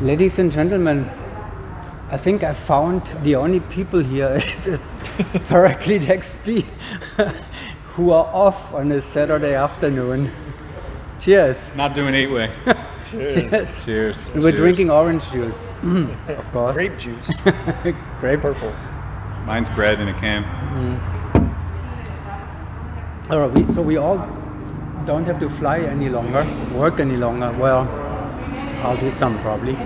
Ladies and gentlemen, I think I found the only people here at Paraclete XP who are off on a Saturday afternoon. Cheers. Not doing 8-way. Cheers. Cheers. We're drinking orange juice, of course. Grape juice. Grape. Purple. Mine's bread in a can. All right, so we all don't have to fly any longer, work any longer. Well, I'll do some probably.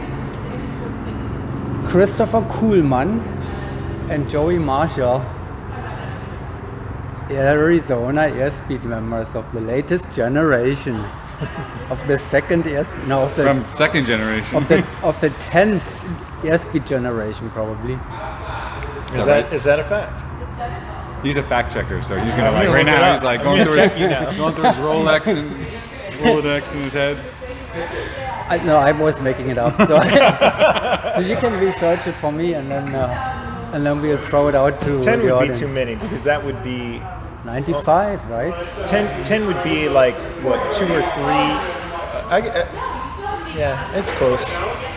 Christopher Kuhlmann and Joey Marshall, Arizona airspeed members of the latest generation, of the second From second generation. of the 10th airspeed generation probably. Is that a fact? He's a fact checker, so he's gonna like look right it now. up. He's like I'm going gonna through check his, you now. he's going through his Rolodex in his head. I was making it up, so so you can research it for me, and then we'll throw it out to 10 the would audience. be too many because that would be 95, right? 10 would be like what 2 or 3. Yeah, it's close.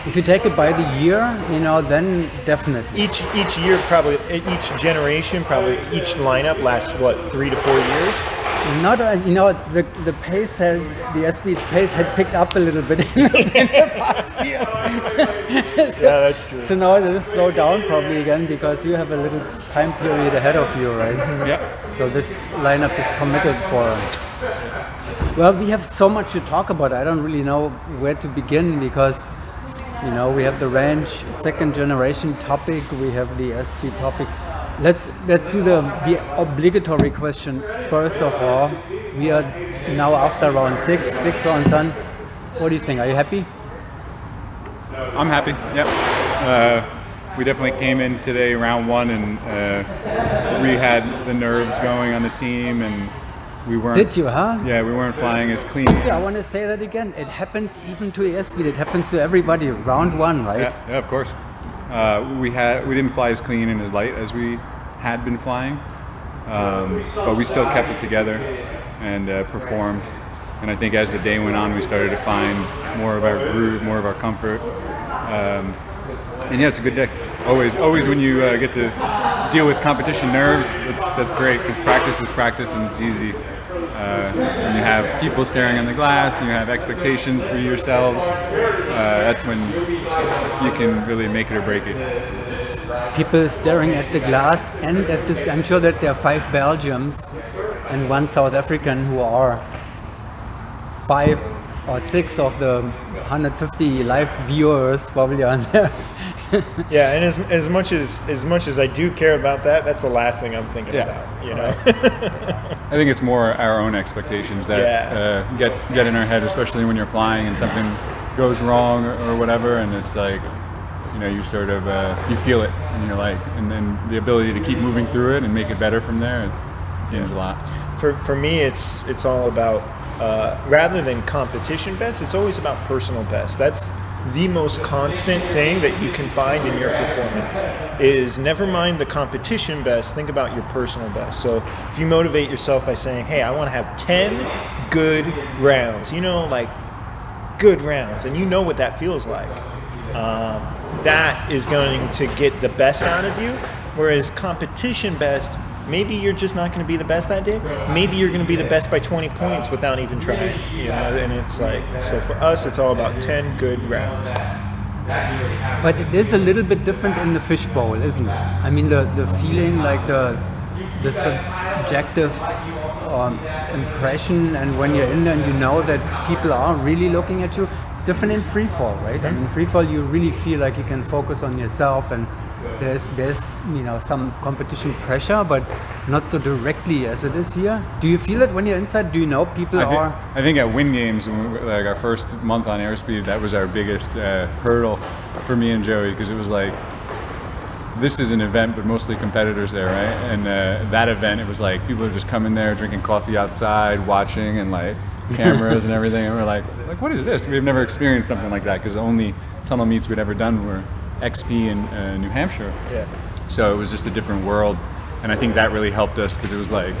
If you take it by the year, then definitely. Each year probably each generation probably each lineup lasts what 3 to 4 years. Not, the pace the airspeed pace had picked up a little bit in the past years. Yeah, that's true. So now it will slow down probably again because you have a little time period ahead of you, right? Yeah. So this lineup is committed for. Well, we have so much to talk about. I don't really know where to begin because, we have the range second generation topic. We have the airspeed topic. Let's do the obligatory question first of all. We are now after round six rounds done. What do you think? Are you happy? I'm happy. Yep. We definitely came in today, round 1, and we had the nerves going on the team, and we weren't. Did you, huh? Yeah, we weren't flying as clean. Yeah, I want to say that again. It happens even to airspeed. It happens to everybody. Round 1, right? Yeah, of course. We didn't fly as clean and as light as we had been flying, but we still kept it together and performed. And I think as the day went on, we started to find more of our groove, more of our comfort. And yeah, it's a good day. Always when you get to deal with competition nerves, that's great because practice is practice and it's easy. When you have people staring on the glass and you have expectations for yourselves, that's when you can really make it or break it. People staring at the glass and at this. I'm sure that there are 5 Belgians and 1 South African who are 5 or 6 of the 150 live viewers probably on there. Yeah, and as much as I do care about that, that's the last thing I'm thinking about. I think it's more our own expectations that get in our head, especially when you're flying and something goes wrong or whatever, and it's like, you sort of you feel it, and you're like, and then the ability to keep moving through it and make it better from there, it means a lot. For me, it's all about rather than competition best, it's always about personal best. That's the most constant thing that you can find in your performance is never mind the competition best, think about your personal best. So if you motivate yourself by saying, hey, I want to have 10 good rounds, like good rounds, and you know what that feels like, that is going to get the best out of you. Whereas competition best, maybe you're just not going to be the best that day. Maybe you're going to be the best by 20 points without even trying. And it's like, so for us, it's all about 10 good rounds. But it is a little bit different in the fishbowl, isn't it? I mean, the feeling, like the subjective impression, and when you're in there and you know that people are really looking at you, it's different in free fall, right? Mm-hmm. And in free fall, you really feel like you can focus on yourself, and there's some competition pressure, but not so directly as it is here. Do you feel it when you're inside? Do you know people are? I think at Win Games, like our first month on airspeed, that was our biggest hurdle for me and Joey, because it was like, this is an event, but mostly competitors there, right? And that event, it was like people are just coming there, drinking coffee outside, watching, and like cameras and everything. And we're like, what is this? We've never experienced something like that, because the only tunnel meets we'd ever done were XP in New Hampshire. Yeah. So it was just a different world. And I think that really helped us, because it was like,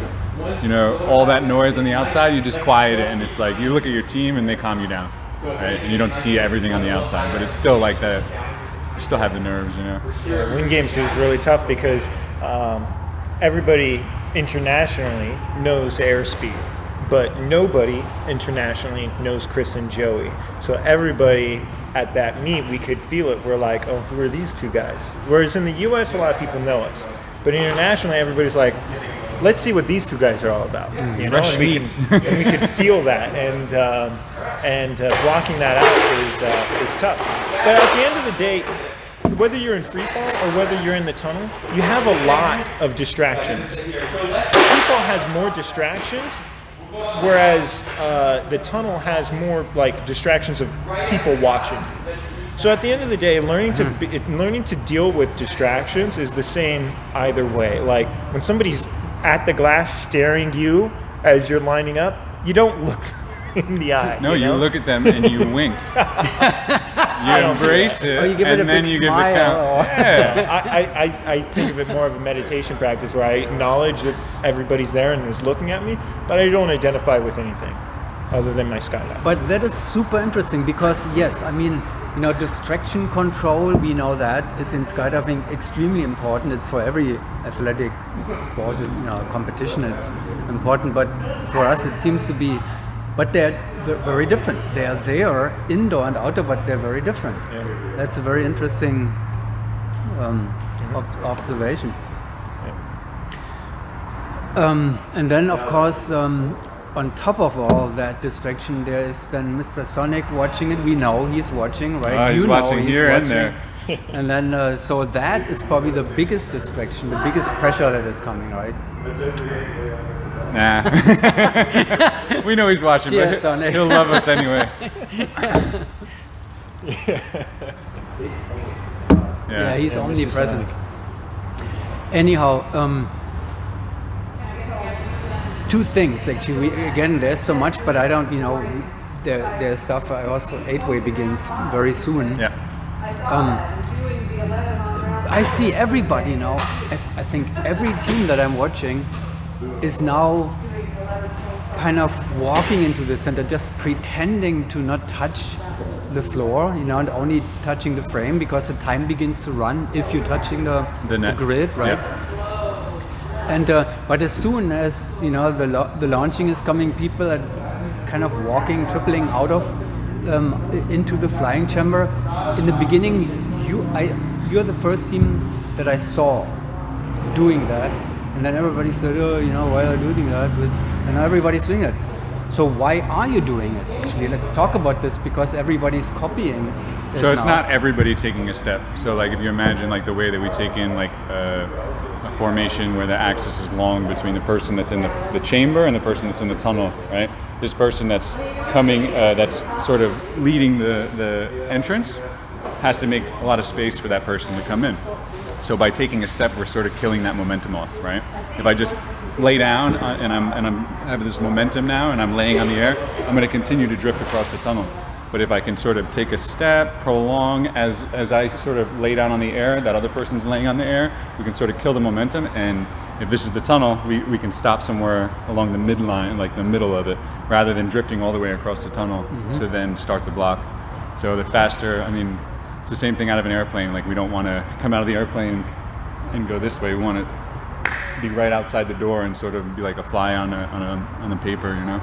all that noise on the outside, you just quiet it, and it's like you look at your team and they calm you down. right? And you don't see everything on the outside, but it's still like that. You still have the nerves, you know. Wind games was really tough because everybody internationally knows airspeed, but nobody internationally knows Chris and Joey. So everybody at that meet, we could feel it. We're like, oh, who are these two guys? Whereas in the U.S., a lot of people know us, but internationally, everybody's like, let's see what these two guys are all about. You know, Fresh meat. and we could feel that, and blocking that out is tough. But at the end of the day, whether you're in free fall or whether you're in the tunnel, you have a lot of distractions. Free fall has more distractions, whereas the tunnel has more like distractions of people watching. So at the end of the day, learning to deal with distractions is the same either way. Like when somebody's at the glass staring you as you're lining up, you don't look in the eye. No, you know? look at them and you wink. You embrace it, Or you give it and a then big you smile, give the count. Yeah. I think of it more of a meditation practice where I acknowledge that everybody's there and is looking at me, but I don't identify with anything other than my skydive. But that is super interesting because yes, I mean, you know, distraction control, we know that is in skydiving extremely important. It's for every athletic sport, you know, competition, it's important. But for us, it seems to be, but they're very different. They are there, indoor and outdoor, but they're very different. Yeah. That's a very interesting observation. And then, of course, on top of all that distraction, there is then Mr. Sonic watching it. We know he's watching, right? He's You know watching he's here and watching. there. And then, so that is probably the biggest distraction, the biggest pressure that is coming, right? Nah. We know he's watching, Cheers, but Sonic. he'll love us anyway. Yeah, he's Yeah, Mr. omnipresent. Anyhow, two things actually. There's so much, but I don't, you know, there's stuff. I also 8-way begins very soon. Yeah. I see everybody now. I think every team that I'm watching is now kind of walking into the center, just pretending to not touch the floor, you know, and only touching the frame because the time begins to run if you're touching the grid, right? Yeah. And but as soon as, you know, the launching is coming, people are kind of walking, tripling out of into the flying chamber. In the beginning, you're the first team that I saw doing that, and then everybody said, oh, you know, why are you doing that? And now everybody's doing it. So why are you doing it? Actually, let's talk about this because everybody's copying it So it's now. not everybody taking a step. So like if you imagine like the way that we take in like a formation where the axis is long between the person that's in the chamber and the person that's in the tunnel, right? This person that's coming, that's sort of leading the entrance, has to make a lot of space for that person to come in. So by taking a step, we're sort of killing that momentum off, right? If I just lay down and I'm having this momentum now and I'm laying on the air, I'm going to continue to drift across the tunnel. But if I can sort of take a step, prolong as I sort of lay down on the air, that other person's laying on the air, we can sort of kill the momentum. And if this is the tunnel, we can stop somewhere along the midline, like the middle of it, rather than drifting all the way across the tunnel to then start the block. So the faster, I mean, it's the same thing out of an airplane. Like we don't want to come out of the airplane and go this way. We want to be right outside the door and sort of be like a fly on a paper, you know?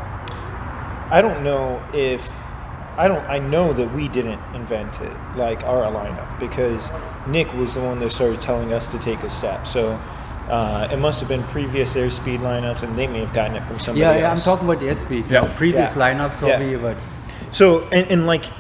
I don't know if I know that we didn't invent it, like our lineup, because Nick was the one that started telling us to take a step. So it must have been previous airspeed lineups, and they may have gotten it from somebody else. Yeah, I'm talking about the airspeed. Yeah. The previous Yeah. lineups Yeah. probably, but So and like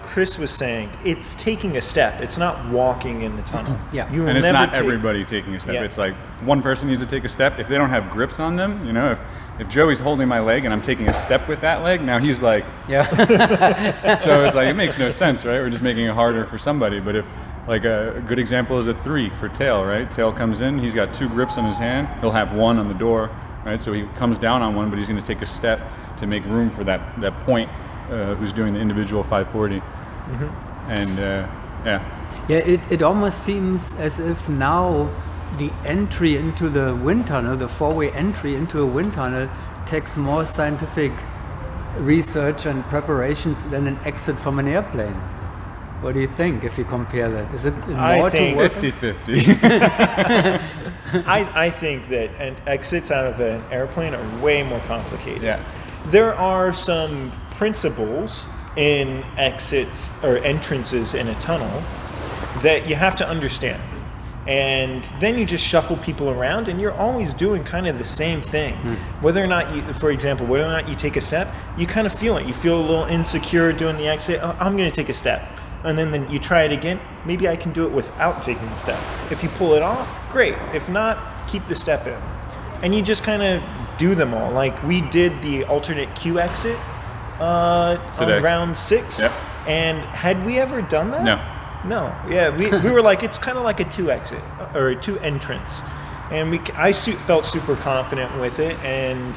Chris was saying, it's taking a step. It's not walking in the tunnel. Yeah. You will And it's never not take- everybody taking a step. Yeah. It's like one person needs to take a step. If they don't have grips on them, you know, if Joey's holding my leg and I'm taking a step with that leg, now he's like, yeah. so it's like, it makes no sense, right? We're just making it harder for somebody. But if, like a good example is a 3 for Tail, right? Tail comes in, he's got 2 grips on his hand. He'll have 1 on the door, right? So he comes down on one, but he's going to take a step to make room for that point who's doing the individual 540. And yeah. Yeah, it almost seems as if now the entry into the wind tunnel, the 4-way entry into a wind tunnel, takes more scientific research and preparations than an exit from an airplane. What do you think if you compare that? Is it more to work? 50-50. I think that exits out of an airplane are way more complicated. Yeah. There are some principles in exits or entrances in a tunnel that you have to understand. And then you just shuffle people around and you're always doing kind of the same thing. Whether or not you, for example, whether or not you take a step, you kind of feel it. You feel a little insecure doing the exit. Oh, I'm going to take a step. And then you try it again. Maybe I can do it without taking the step. If you pull it off, great. If not, keep the step in. And you just kind of do them all. Like we did the alternate Q exit on round 6. Yep. And had we ever done that? No. Yeah, we were like, it's kind of like a 2 exit or a 2 entrance. And I felt super confident with it. And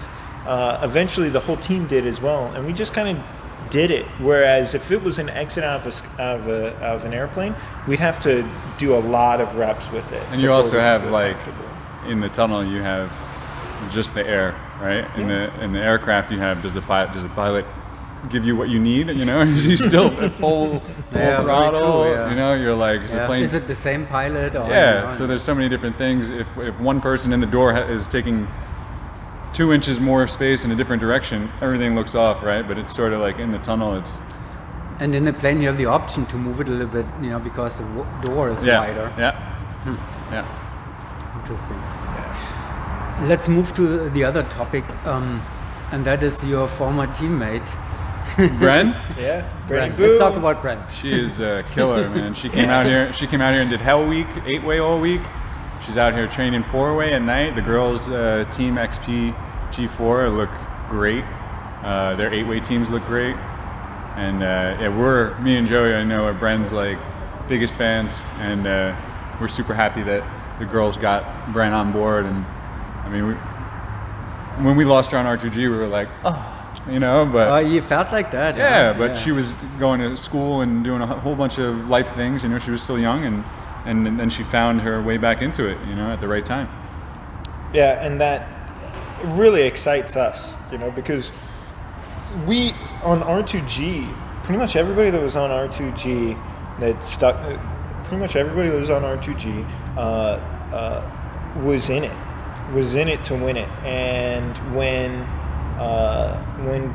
eventually the whole team did as well. And we just kind of did it. Whereas if it was an exit out of an airplane, we'd have to do a lot of reps with it. And you also have like in the tunnel you have just the air, right? In the aircraft you have does the pilot give you what you need? You know, you still at full throttle. True, yeah. You know, you're like is the plane. Is it the same pilot? Or Yeah. So there's so many different things. If one person in the door is taking 2 inches more space in a different direction, everything looks off, right? But it's sort of like in the tunnel, it's... And in the plane, you have the option to move it a little bit, you know, because the door is wider. Yeah. Interesting. Let's move to the other topic, and that is your former teammate. Bren? Yeah. Bren. Let's talk about Bren. She is a killer, man. She came out here and did Hell Week, 8-way all week. She's out here training 4-way at night. The girls' team XP G4 look great. Their 8-way teams look great. And me and Joey, I know, are Bren's like biggest fans, and we're super happy that the girls got Bren on board. And I mean, when we lost her on R2G, we were like, oh, you know, but you felt like that. Yeah, but she was going to school and doing a whole bunch of life things. You know, she was still young, and then she found her way back into it, you know, at the right time. Yeah, and that really excites us, you know, because we, on R2G, pretty much everybody that was on R2G that stuck, pretty much everybody that was on R2G was in it to win it. And when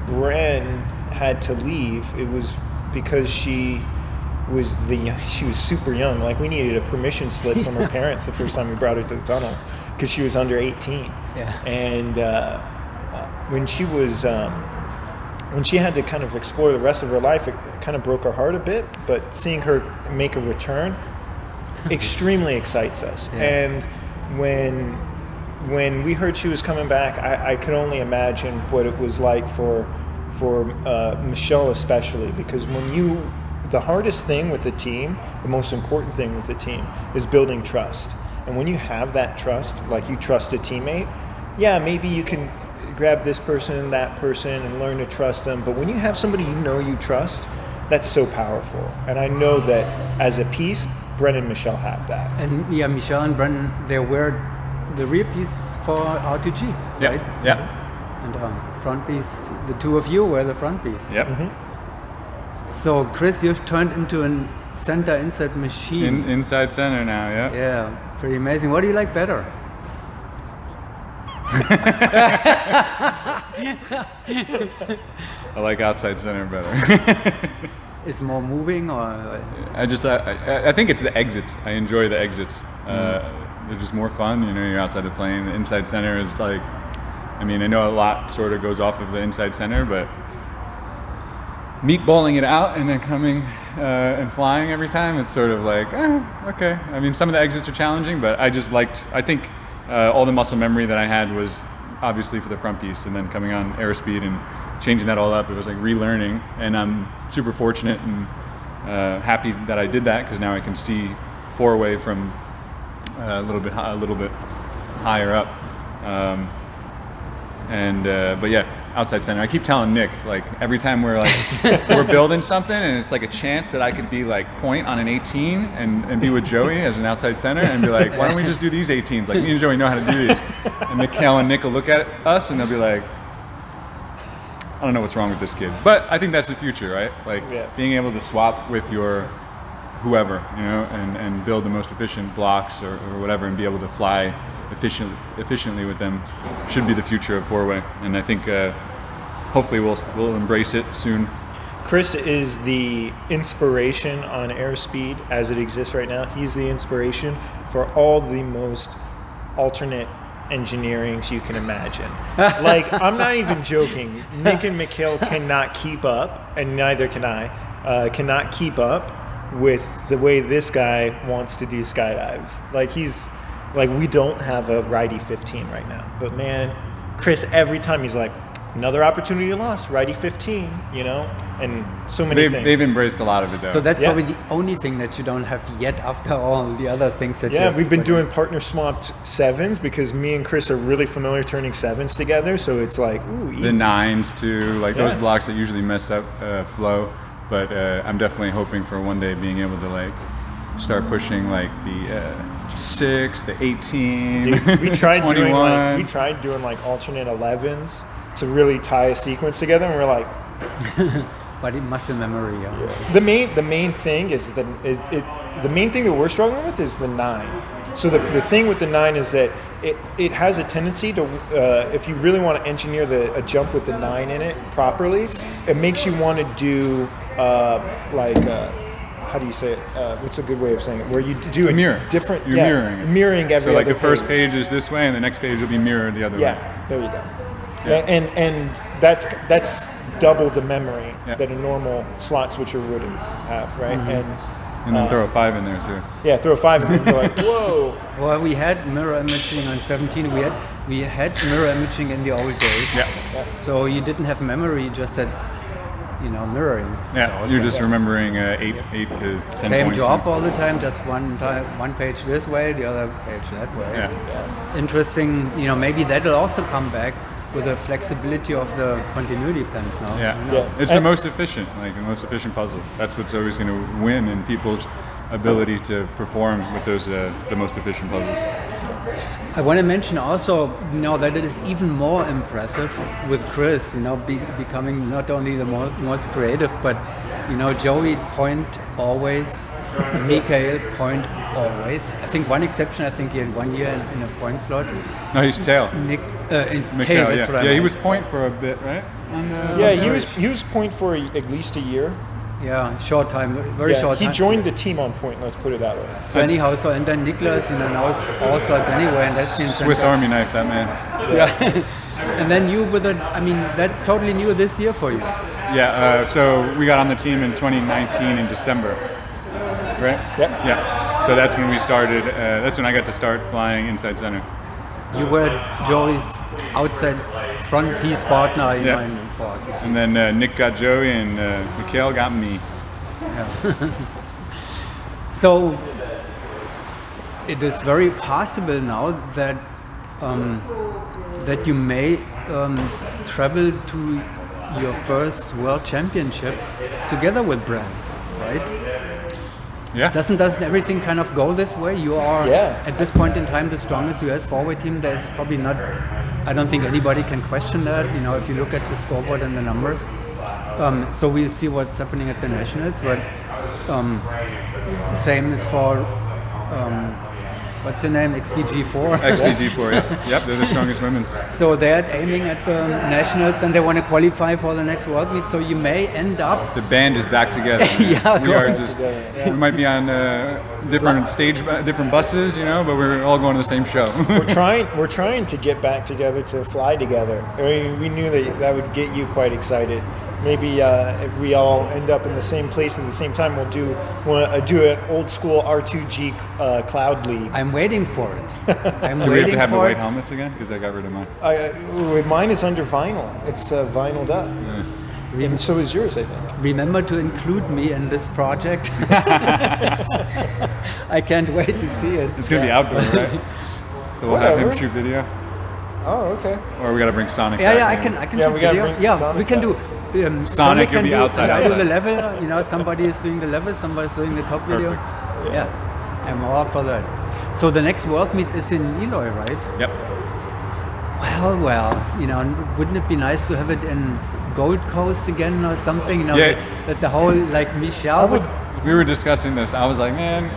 Bren had to leave, it was because she was super young. Like, we needed a permission slip from her parents the first time we brought her to the tunnel because she was under 18. Yeah. And when she had to kind of explore the rest of her life, it kind of broke our heart a bit. But seeing her make a return extremely excites us. Yeah. And when we heard she was coming back, I could only imagine what it was like for Michelle especially, because the hardest thing with the team, the most important thing with the team, is building trust. And when you have that trust, like you trust a teammate, yeah, maybe you can grab this person and that person and learn to trust them. But when you have somebody you trust, that's so powerful. And I know that as a piece, Bren and Michelle have that. And yeah, Michelle and Bren, they were the rear piece for R2G, right? Yeah. And front piece, the two of you were the front piece. Yep. Mm-hmm. So Chris, you've turned into a center inside machine. Inside center now, yeah. Yeah, pretty amazing. What do you like better? I like outside center better. Is more moving, or? I think it's the exits. I enjoy the exits. They're just more fun. You know, you're outside the plane. The inside center is like, I mean, I know a lot sort of goes off of the inside center, but meatballing it out and then coming and flying every time, it's sort of like, okay. I mean, some of the exits are challenging, but I think all the muscle memory that I had was obviously for the front piece, and then coming on airspeed and changing that all up, it was like relearning. And I'm super fortunate and happy that I did that, because now I can see 4-way from a little bit higher up. But yeah, outside center. I keep telling Nick, like, every time we're building something and it's like a chance that I could be like point on an 18 and be with Joey as an outside center and be like, why don't we just do these 18s? Like, me and Joey know how to do these. And Mikhail and Nick will look at us and they'll be like, don't know what's wrong with this kid. But I think that's the future, right? Like being able to swap with your whoever, you know, and build the most efficient blocks or whatever, and be able to fly efficiently with them should be the future of four-way. And I think hopefully we'll embrace it soon. Chris is the inspiration on airspeed as it exists right now. He's the inspiration for all the most alternate engineerings you can imagine. Like, I'm not even joking. Nick and Mikhail cannot keep up, and neither can I, cannot keep up with the way this guy wants to do skydives. Like, we don't have a righty 15 right now. But man, Chris, every time he's like, another opportunity lost, righty 15, you know, and so many things. They've embraced a lot of it, though. So that's probably the only thing that you don't have yet after all the other things that you have. We've been doing partner swapped sevens because me and Chris are really familiar turning sevens together. So it's like, ooh, easy. The nines too, like those blocks that usually mess up flow. But I'm definitely hoping for one day being able to like start pushing like the 6, the 18, Dude, we tried 21. doing like alternate 11s to really tie a sequence together, and we're like, but it muscle memory. The main thing is the main thing that we're struggling with is the 9. So the thing with the 9 is that it has a tendency to if you really want to engineer a jump with the 9 in it properly, it makes you want to do how do you say it? What's a good way of saying it? Where you do a mirror. Different. You're mirroring it. Mirroring every. So like other the first page. page is this way, and the next page will be mirrored the other way. Yeah, there you go. Yeah. And that's double the memory that a normal slot switcher would have, right? Mm-hmm. And then throw a 5 in there too. Yeah, throw a 5 and then go like, whoa. Well, we had mirror imaging on 17. We had mirror imaging in the old days. Yeah. So you didn't have memory, you just had, mirroring. Yeah, you're just remembering 8 to 10 Same points. job all the time, just one page this way, the other page that way. Yeah. Interesting, maybe that'll also come back with the flexibility of the continuity plans now. Yeah. It's the most efficient puzzle. That's what's always going to win in people's ability to perform with those the most efficient puzzles. I want to mention also, that it is even more impressive with Chris, becoming not only the most creative, but, Joey point always, Mikhail point always. I think one exception, he had 1 year in a point slot. No, he's tail. Nick, Mikhail, tail, that's what I meant. he was point for a bit, right? He was point for at least a year. Yeah, short time, very short time. He joined the team on point, let's put it that way. So anyhow, and then Niklas, now it's all sorts anyway, and that's been Swiss Army knife, that man. Yeah. And then you that's totally new this year for you. Yeah, so we got on the team in 2019 in December, right? Yeah. So that's when we started, that's when I got to start flying inside center. You were Joey's outside front piece partner in Ford. And then Nick got Joey and Mikhail got me. Yeah. So it is very possible now that that you may travel to your first world championship together with Bree, right? Yeah. Doesn't everything kind of go this way? You are at this point in time the strongest US forward team. There's probably not. I don't think anybody can question that. If you look at the scoreboard and the numbers. So we'll see what's happening at the nationals. But same is for what's the name? XPG4. XPG4. Yeah. Yep. They're the strongest women's. So they're aiming at the nationals and they want to qualify for the next world meet. So you may end up. The band is back together. We are just. We might be on different different buses, but we're all going to the same show. We're trying to get back together to fly together. I mean, we knew that would get you quite excited. Maybe if we all end up in the same place at the same time, we'll do an old school R2G cloud league. I'm waiting for it. Do we have to have the white helmets again? Because I got rid of mine. Mine is under vinyl. It's vinyled up. Yeah. And so is yours, I think. Remember to include me in this project. I can't wait to see it. It's going to be outdoor, right? So we'll have him shoot video. Oh, okay. Or we got to bring Sonic. Yeah, I can shoot video. Sonic we can do. Sonic can do be outside. Do the level. Somebody is doing the level. Somebody's doing the top video. Yeah, I'm all up for that. So the next world meet is in Eloy, right? Yep. Well, wouldn't it be nice to have it in Gold Coast again or something. You know, Yeah. that the whole like Michelle would. We were discussing this. I was like, man,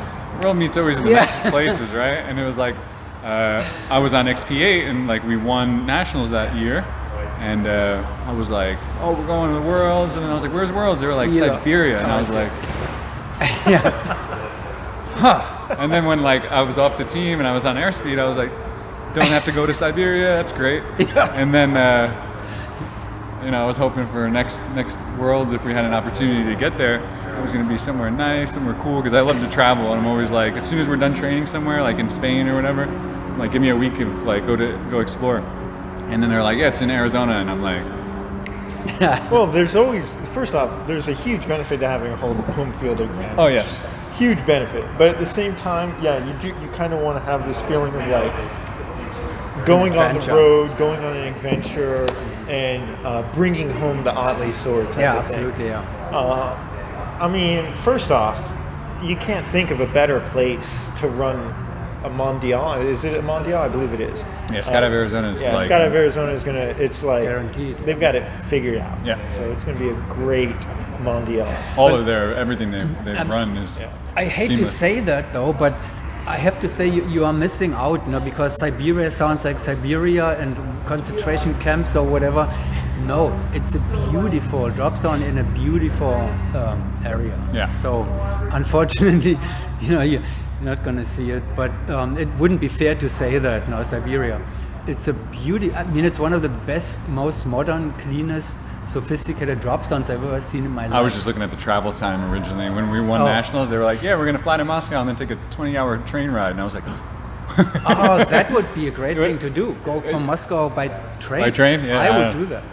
world meet's always in the Yeah. nicest places, right? And it was like, I was on XP8 and like we won nationals that year. And I was like, oh, we're going to the Worlds. And then I was like, where's Worlds? They were like, Yeah. Siberia. And I was like, Yeah. huh. And then when like I was off the team and I was on airspeed, I was like, don't have to go to Siberia. That's great. Yeah. And then, you know, I was hoping for next Worlds, if we had an opportunity to get there, it was going to be somewhere nice, somewhere cool, because I love to travel. And I'm always like, as soon as we're done training somewhere, like in Spain or whatever, I'm like, give me a week of like go explore. And then they're like, yeah, it's in Arizona, and I'm like, Well, there's always, first off, there's a huge benefit to having a home field advantage. oh yeah, Huge benefit. But at the same time, yeah, you kind of want to have this feeling of like going on the adventure. road, going on an adventure, and bringing home the oddly sore type Yeah, of thing. absolutely. Yeah. I mean, first off, you can't think of a better place to run a Mondial. Is it a Mondial? I believe it is. yeah. Skydive Arizona is Yeah, like, Skydive Arizona is gonna. It's like Guaranteed. they've got it figured out. Yeah. So it's gonna be a great Mondial. all of everything they've run is. Yeah. I hate to Seamless. say that though, but I have to say you are missing out, you know, because Siberia sounds like Siberia and concentration camps or whatever. No, it's a beautiful drop zone in a beautiful area. Yeah. So unfortunately, you know, you're not going to see it, but it wouldn't be fair to say that. No, Siberia, it's a beauty. I mean, it's one of the best, most modern, cleanest, sophisticated drop zones I've ever seen in my life. I was just looking at the travel time originally. When we won Oh. nationals, they were like, yeah, we're going to fly to Moscow and then take a 20-hour train ride. And I was like, Oh, that would be a great thing to do. Go from Moscow by train. by train? Yeah, I would do that.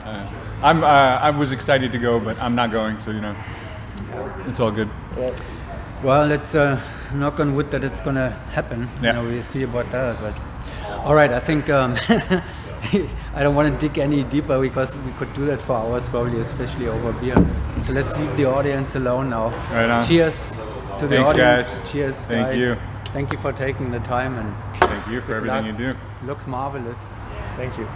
I was excited to go, but I'm not going, so, you know, it's all good. Well, let's knock on wood that it's going to happen. Yeah. You know, we'll see about that. But all right, I think I don't want to dig any deeper because we could do that for hours probably, especially over beer. So let's leave the audience alone now. Right on. Cheers to the Thanks, audience. guys. Cheers, Thank guys. you. Thank you for taking the time and Thank you for everything luck. you do. Looks marvelous. Thank you.